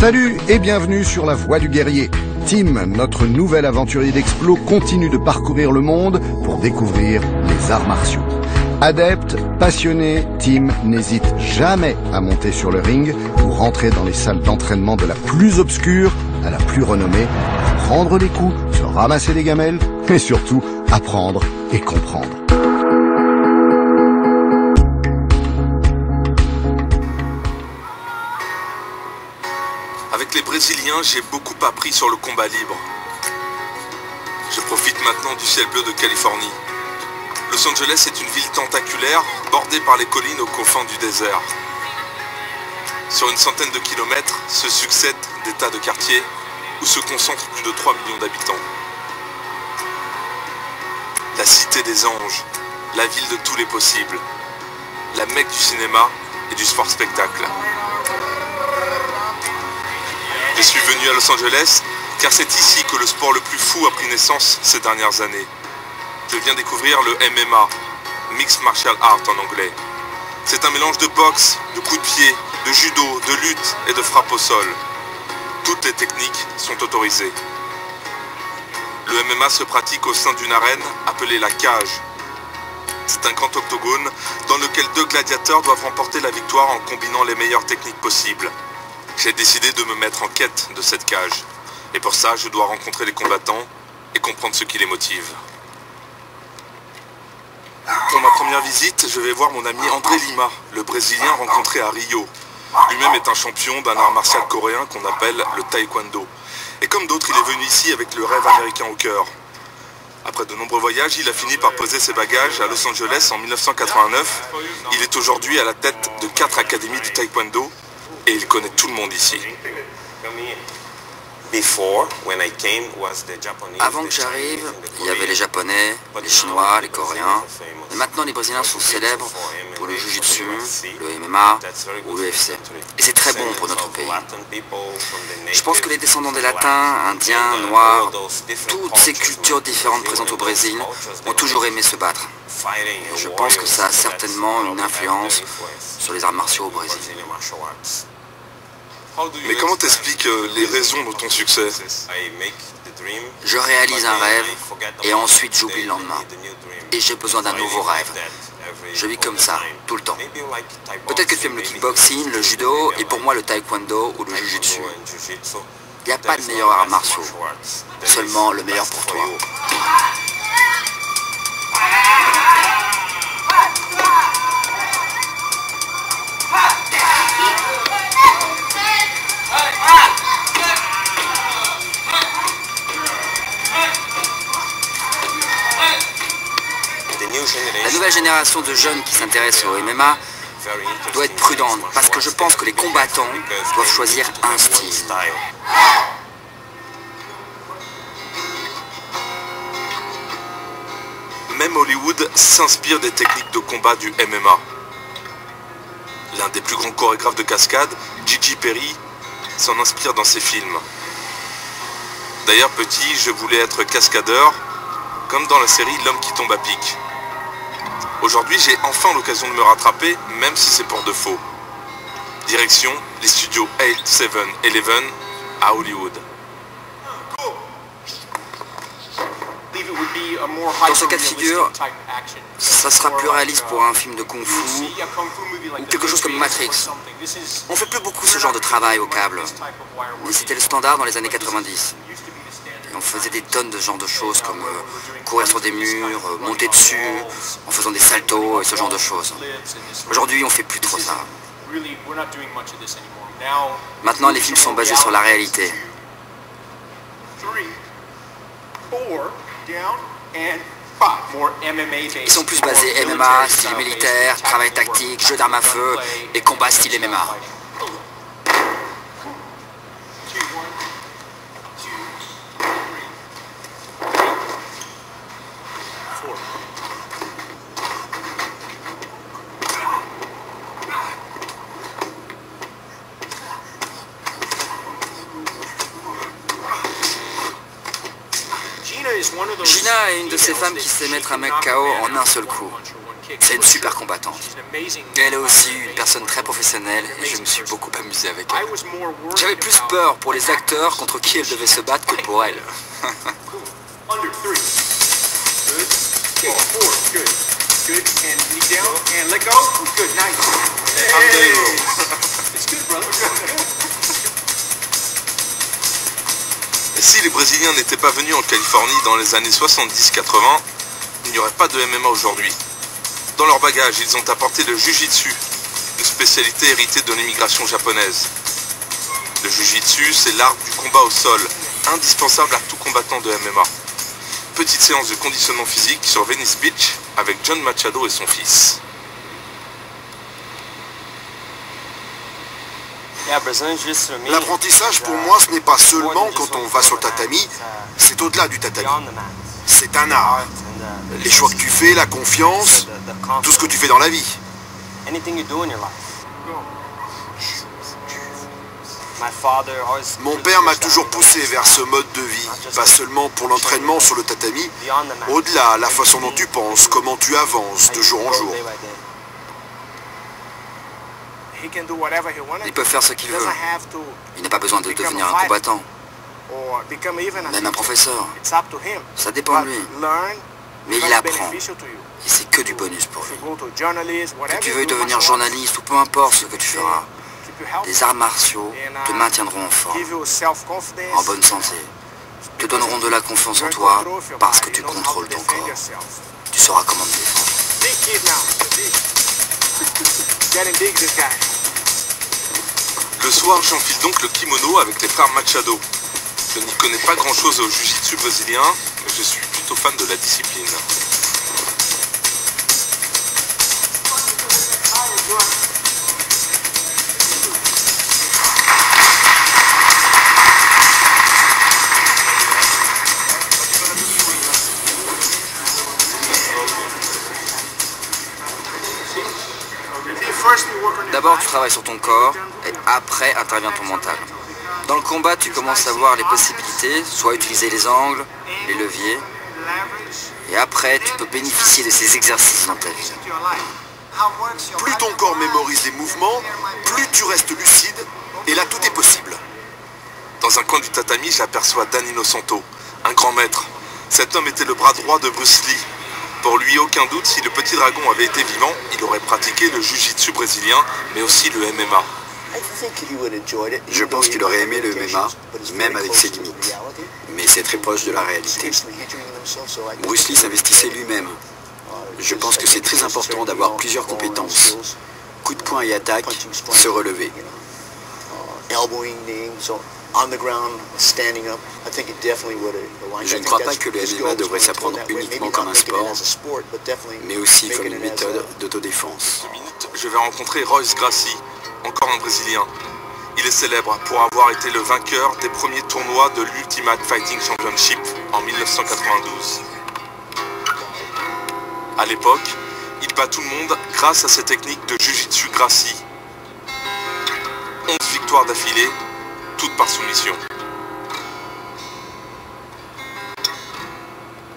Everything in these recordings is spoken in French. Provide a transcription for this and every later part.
Salut et bienvenue sur la Voie du Guerrier. Tim, notre nouvel aventurier d'Explo, continue de parcourir le monde pour découvrir les arts martiaux. Adepte, passionné, Tim n'hésite jamais à monter sur le ring ou rentrer dans les salles d'entraînement de la plus obscure à la plus renommée, pour prendre les coups, se ramasser les gamelles et surtout apprendre et comprendre. Avec les Brésiliens, j'ai beaucoup appris sur le combat libre. Je profite maintenant du ciel bleu de Californie. Los Angeles est une ville tentaculaire, bordée par les collines aux confins du désert. Sur une centaine de kilomètres, se succèdent des tas de quartiers où se concentrent plus de 3 millions d'habitants. La cité des anges, la ville de tous les possibles, la Mecque du cinéma et du sport spectacle. Je suis venu à Los Angeles car c'est ici que le sport le plus fou a pris naissance ces dernières années. Je viens découvrir le MMA, Mixed Martial Art en anglais. C'est un mélange de boxe, de coups de pied, de judo, de lutte et de frappe au sol. Toutes les techniques sont autorisées. Le MMA se pratique au sein d'une arène appelée la cage. C'est un grand octogone dans lequel 2 gladiateurs doivent remporter la victoire en combinant les meilleures techniques possibles. J'ai décidé de me mettre en quête de cette cage. Et pour ça, je dois rencontrer les combattants et comprendre ce qui les motive. Pour ma première visite, je vais voir mon ami André Lima, le Brésilien rencontré à Rio. Lui-même est un champion d'un art martial coréen qu'on appelle le taekwondo. Et comme d'autres, il est venu ici avec le rêve américain au cœur. Après de nombreux voyages, il a fini par poser ses bagages à Los Angeles en 1989. Il est aujourd'hui à la tête de 4 académies de taekwondo et il connaît tout le monde ici. Avant que j'arrive, il y avait les Japonais, les Chinois, les Coréens. Et maintenant, les Brésiliens sont célèbres pour le Jiu-Jitsu, le MMA ou l'UFC. Et c'est très bon pour notre pays. Je pense que les descendants des Latins, Indiens, Noirs, toutes ces cultures différentes présentes au Brésil ont toujours aimé se battre. Et je pense que ça a certainement une influence sur les arts martiaux au Brésil. Mais comment t'expliques les raisons de ton succès? Je réalise un rêve et ensuite j'oublie le lendemain. Et j'ai besoin d'un nouveau rêve. Je vis comme ça, tout le temps. Peut-être que tu aimes le kickboxing, le judo, et pour moi le taekwondo ou le jujutsu. Il n'y a pas de meilleur art martiaux, seulement le meilleur pour toi. La nouvelle génération de jeunes qui s'intéressent au MMA doit être prudente parce que je pense que les combattants doivent choisir un style. Même Hollywood s'inspire des techniques de combat du MMA. L'un des plus grands chorégraphes de cascade, Gigi Perry, s'en inspire dans ses films. D'ailleurs, petit, je voulais être cascadeur, comme dans la série L'homme qui tombe à pic. Aujourd'hui, j'ai enfin l'occasion de me rattraper, même si c'est pour de faux. Direction les studios 8711 à Hollywood. Dans ce cas de figure, ça sera plus réaliste pour un film de kung-fu ou quelque chose comme Matrix. On fait plus beaucoup ce genre de travail au câble, mais c'était le standard dans les années 90. Et on faisait des tonnes de ce genre de choses comme courir sur des murs, monter dessus, en faisant des saltos et ce genre de choses. Aujourd'hui, on fait plus trop ça. Maintenant, les films sont basés sur la réalité. Ils sont plus basés MMA, style militaire, travail tactique, jeu d'armes à feu et combat style MMA. Gina est une de ces femmes qui sait mettre un mec KO en un seul coup. C'est une super combattante. Elle est aussi une personne très professionnelle et je me suis beaucoup amusé avec elle. J'avais plus peur pour les acteurs contre qui elle devait se battre que pour elle. Si les Brésiliens n'étaient pas venus en Californie dans les années 70-80, il n'y aurait pas de MMA aujourd'hui. Dans leur bagage, ils ont apporté le Jiu-Jitsu, une spécialité héritée de l'immigration japonaise. Le Jiu-Jitsu, c'est l'art du combat au sol, indispensable à tout combattant de MMA. Petite séance de conditionnement physique sur Venice Beach avec John Machado et son fils. L'apprentissage pour moi, ce n'est pas seulement quand on va sur le tatami, c'est au-delà du tatami. C'est un art. Les choix que tu fais, la confiance, tout ce que tu fais dans la vie. Mon père m'a toujours poussé vers ce mode de vie, pas seulement pour l'entraînement sur le tatami, au-delà, la façon dont tu penses, comment tu avances de jour en jour. Il peut faire ce qu'il veut. Il n'a pas besoin de devenir un combattant, même un professeur. Ça dépend de lui. Mais il apprend. Et c'est que du bonus pour lui. Que tu veuilles devenir journaliste ou peu importe ce que tu feras, les arts martiaux te maintiendront en forme, en bonne santé, te donneront de la confiance en toi parce que tu contrôles ton corps. Tu sauras comment te défendre. Le soir, j'enfile donc le kimono avec les frères Machado. Je n'y connais pas grand-chose au jiu-jitsu brésilien, mais je suis plutôt fan de la discipline. D'abord, tu travailles sur ton corps et après intervient ton mental. Dans le combat, tu commences à voir les possibilités, soit utiliser les angles, les leviers, et après, tu peux bénéficier de ces exercices dans ta vie. Plus ton corps mémorise les mouvements, plus tu restes lucide, et là tout est possible. Dans un coin du tatami, j'aperçois Danilo Santo, un grand maître. Cet homme était le bras droit de Bruce Lee. Pour lui, aucun doute, si le petit dragon avait été vivant, il aurait pratiqué le jiu-jitsu brésilien, mais aussi le MMA. Je pense qu'il aurait aimé le MMA, même avec ses limites. Mais c'est très proche de la réalité. Bruce Lee s'investissait lui-même. Je pense que c'est très important d'avoir plusieurs compétences. Coup de poing et attaque, se relever. Je ne crois pas que le MMA devrait s'apprendre uniquement comme un sport, mais aussi comme une méthode d'autodéfense. 2 minutes, je vais rencontrer Royce Gracie, encore un Brésilien. Il est célèbre pour avoir été le vainqueur des premiers tournois de l'Ultimate Fighting Championship en 1992. À l'époque, il bat tout le monde grâce à ses techniques de Jiu-Jitsu Gracie. 11 victoires d'affilée, toutes par soumission.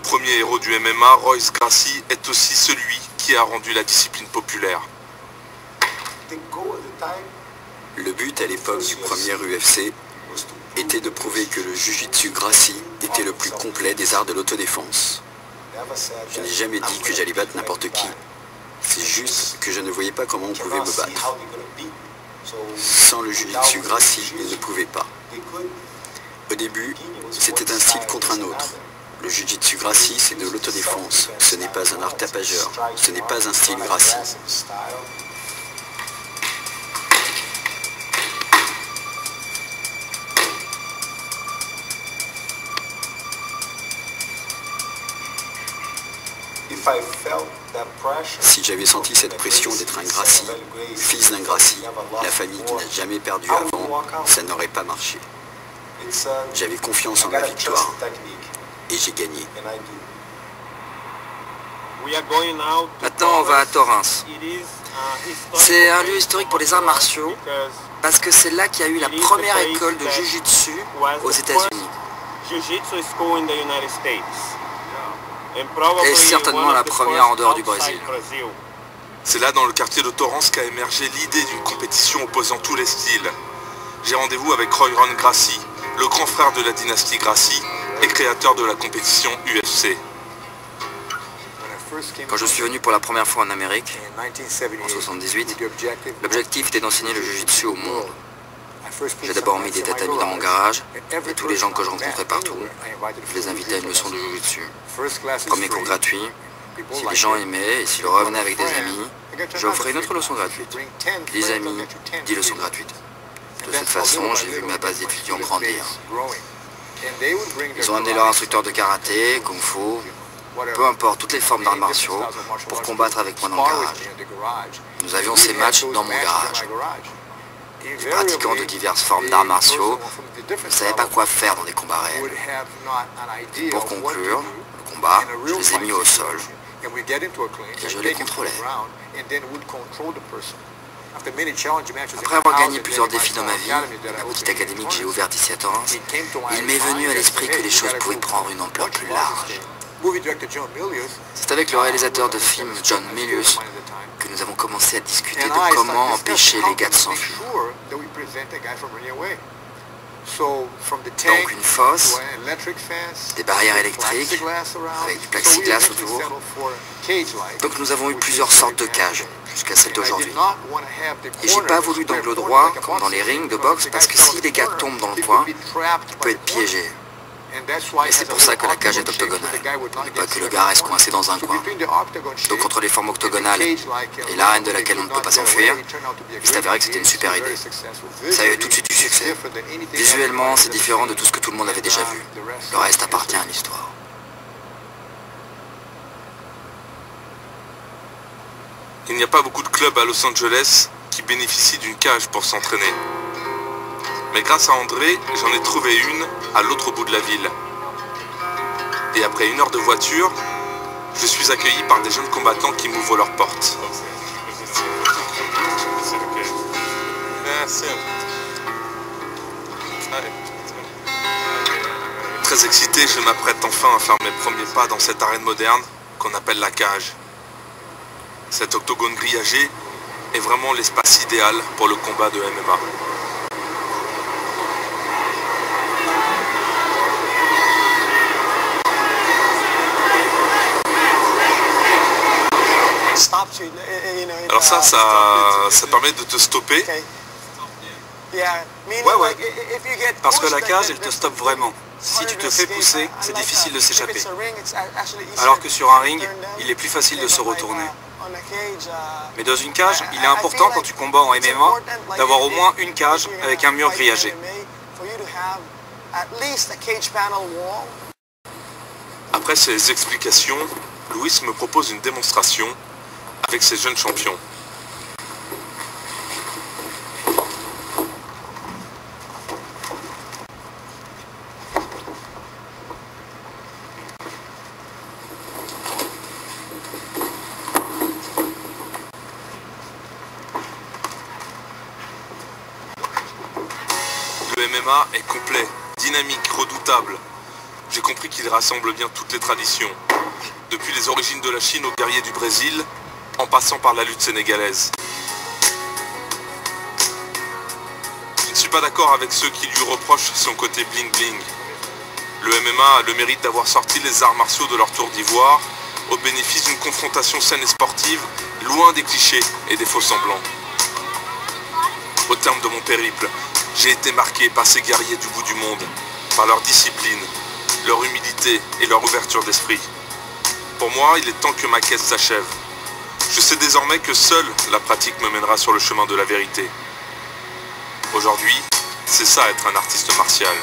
Premier héros du MMA, Royce Gracie est aussi celui qui a rendu la discipline populaire. Le but à l'époque du premier UFC était de prouver que le Jiu-Jitsu Gracie était le plus complet des arts de l'autodéfense. Je n'ai jamais dit que j'allais battre n'importe qui. C'est juste que je ne voyais pas comment on pouvait me battre. Sans le Jiu-Jitsu Gracie, il ne pouvait pas. Au début, c'était un style contre un autre. Le Jiu-Jitsu Gracie, c'est de l'autodéfense. Ce n'est pas un art tapageur. Ce n'est pas un style Gracie. Si j'avais senti cette pression d'être un Gracie, fils d'un Gracie, la famille qui n'a jamais perdu avant, ça n'aurait pas marché. J'avais confiance en ma victoire et j'ai gagné. Maintenant, on va à Torrance. C'est un lieu historique pour les arts martiaux parce que c'est là qu'il y a eu la première école de Jiu-Jitsu aux États-Unis. Et certainement la première en dehors du Brésil. C'est là, dans le quartier de Torrance, qu'a émergé l'idée d'une compétition opposant tous les styles. J'ai rendez-vous avec Roy Ron Gracie, le grand frère de la dynastie Gracie et créateur de la compétition UFC. Quand je suis venu pour la première fois en Amérique, en 1978, l'objectif était d'enseigner le jiu-jitsu au monde. J'ai d'abord mis des tatamis dans mon garage, et tous les gens que je rencontrais partout, je les invitais à une leçon de jiu-jitsu. Premier cours gratuit. Si les gens aimaient et s'ils revenaient avec des amis, j'offrais une autre leçon gratuite. 10 amis, 10 leçons gratuites. De cette façon, j'ai vu ma base d'étudiants grandir. Ils ont amené leur instructeur de karaté, kung-fu, peu importe, toutes les formes d'arts martiaux, pour combattre avec moi dans le garage. Nous avions ces matchs dans mon garage. Les pratiquants de diverses formes d'arts martiaux ne savaient pas quoi faire dans des combats réels. Pour conclure le combat, je les ai mis au sol et je les contrôlais. Après avoir gagné plusieurs défis dans ma vie, la petite académie que j'ai ouverte ici à Torrance, il m'est venu à l'esprit que les choses pouvaient prendre une ampleur plus large. C'est avec le réalisateur de films John Milius que nous avons commencé à discuter de comment empêcher les gars de s'enfuir. Donc une fosse, des barrières électriques, avec du plexiglas autour. Donc nous avons eu plusieurs sortes de cages, jusqu'à celle d'aujourd'hui. Et j'ai pas voulu d'angle droit, comme dans les rings de boxe, parce que si les gars tombent dans le coin, il peut être piégé. Et c'est pour ça que la cage est octogonale, et pas que le gars reste coincé dans un coin. Donc entre les formes octogonales et l'arène de laquelle on ne peut pas s'enfuir, il s'est avéré que c'était une super idée. Ça a eu tout de suite du succès. Visuellement, c'est différent de tout ce que tout le monde avait déjà vu. Le reste appartient à l'histoire. Il n'y a pas beaucoup de clubs à Los Angeles qui bénéficient d'une cage pour s'entraîner. Mais grâce à André, j'en ai trouvé une à l'autre bout de la ville. Et après 1 heure de voiture, je suis accueilli par des jeunes combattants qui m'ouvrent leurs portes. Très excité, je m'apprête enfin à faire mes premiers pas dans cette arène moderne qu'on appelle la cage. Cet octogone grillagé est vraiment l'espace idéal pour le combat de MMA. Alors ça permet de te stopper. Ouais. Parce que la cage, elle te stoppe vraiment. Si tu te fais pousser, c'est difficile de s'échapper. Alors que sur un ring, il est plus facile de se retourner. Mais dans une cage, il est important quand tu combats en MMA d'avoir au moins une cage avec un mur grillagé. Après ces explications, Louis me propose une démonstration avec ses jeunes champions. Le MMA est complet, dynamique, redoutable. J'ai compris qu'il rassemble bien toutes les traditions. Depuis les origines de la Chine aux guerriers du Brésil, en passant par la lutte sénégalaise. Je ne suis pas d'accord avec ceux qui lui reprochent son côté bling-bling. Le MMA a le mérite d'avoir sorti les arts martiaux de leur tour d'ivoire au bénéfice d'une confrontation saine et sportive, loin des clichés et des faux semblants. Au terme de mon périple, j'ai été marqué par ces guerriers du bout du monde, par leur discipline, leur humilité et leur ouverture d'esprit. Pour moi, il est temps que ma quête s'achève. Je sais désormais que seule la pratique me mènera sur le chemin de la vérité. Aujourd'hui, c'est ça être un artiste martial.